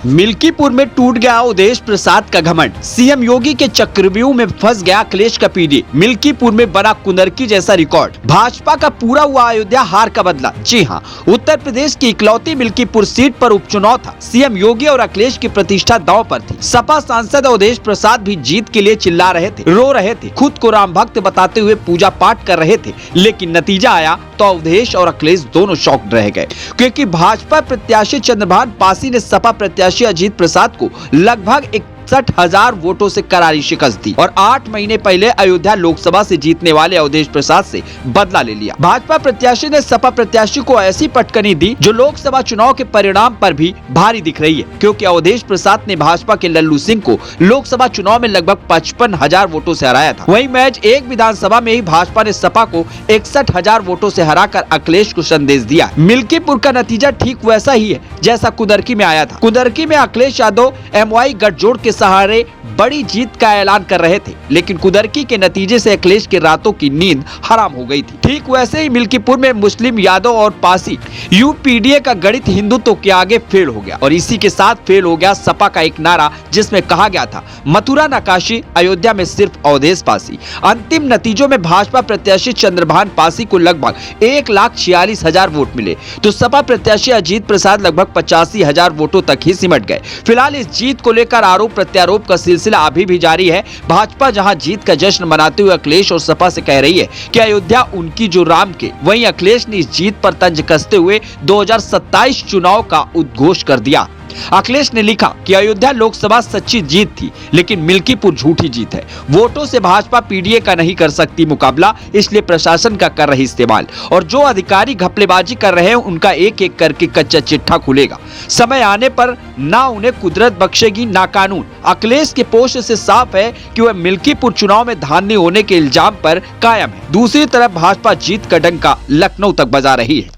मिल्कीपुर में टूट गया अवधेश प्रसाद का घमंड। सीएम योगी के चक्रव्यूह में फंस गया अखिलेश का पीडी। मिल्कीपुर में बना कुनरकी जैसा रिकॉर्ड। भाजपा का पूरा हुआ अयोध्या हार का बदला। जी हां, उत्तर प्रदेश की इकलौती मिल्कीपुर सीट पर उपचुनाव था। सीएम योगी और अखिलेश की प्रतिष्ठा दांव पर थी। सपा सांसद अवधेश प्रसाद भी जीत के लिए चिल्ला रहे थे, रो रहे थे, खुद को राम भक्त बताते हुए पूजा पाठ कर रहे थे। लेकिन नतीजा आया तो अवधेश और अखिलेश दोनों शॉक्ड रह गए, क्योंकि भाजपा प्रत्याशी चंद्रभान पासी ने सपा प्रत्याशी अजीत प्रसाद को लगभग 61,000 वोटों से करारी शिकस्त दी और 8 महीने पहले अयोध्या लोकसभा से जीतने वाले अवधेश प्रसाद से बदला ले लिया। भाजपा प्रत्याशी ने सपा प्रत्याशी को ऐसी पटकनी दी जो लोकसभा चुनाव के परिणाम पर भी भारी दिख रही है, क्योंकि अवधेश प्रसाद ने भाजपा के लल्लू सिंह को लोकसभा चुनाव में लगभग 55,000 वोटों से हराया था। वहीं महज एक विधानसभा में ही भाजपा ने सपा को 61,000 वोटों से हराकर अखिलेश को संदेश दिया। मिल्कीपुर का नतीजा ठीक वैसा ही है जैसा कुदरकी में आया था। कुदरकी में अखिलेश यादव MY गठजोड़ के सहारे बड़ी जीत का ऐलान कर रहे थे, लेकिन कुदरकी के नतीजे से अखिलेश की रातों की नींद हराम हो गई थी। ठीक वैसे ही मिल्कीपुर में मुस्लिम यादव और पासी UPDA का गणित हिंदुत्व के आगे फेल हो गया और इसी के साथ फेल हो गया सपा का एक नारा, जिसमें कहा गया था मथुरा नकाशी, अयोध्या में सिर्फ अवधेश पासी। अंतिम नतीजों में भाजपा प्रत्याशी चंद्रभान पासी को लगभग 1,46,000 वोट मिले, तो सपा प्रत्याशी अजीत प्रसाद लगभग 85,000 वोटों तक ही सिमट गए। फिलहाल इस जीत को लेकर आरोप प्रत्यारोप का सिलसिला अभी भी जारी है। भाजपा जहां जीत का जश्न मनाते हुए अखिलेश और सपा से कह रही है कि अयोध्या उनकी जो राम के, वहीं अखिलेश ने इस जीत पर तंज कसते हुए 2027 चुनाव का उद्घोष कर दिया। अखिलेश ने लिखा कि अयोध्या लोकसभा सच्ची जीत थी, लेकिन मिल्कीपुर झूठी जीत है। वोटों से भाजपा PDA का नहीं कर सकती मुकाबला, इसलिए प्रशासन का कर रही इस्तेमाल, और जो अधिकारी घपलेबाजी कर रहे हैं उनका एक एक करके कच्चा चिट्ठा खुलेगा। समय आने पर ना उन्हें कुदरत बख्शेगी ना कानून। अखिलेश के पोस्ट से साफ है कि वह मिल्कीपुर चुनाव में धांधली होने के इल्जाम पर कायम है। दूसरी तरफ भाजपा जीत का डंका लखनऊ तक बजा रही है।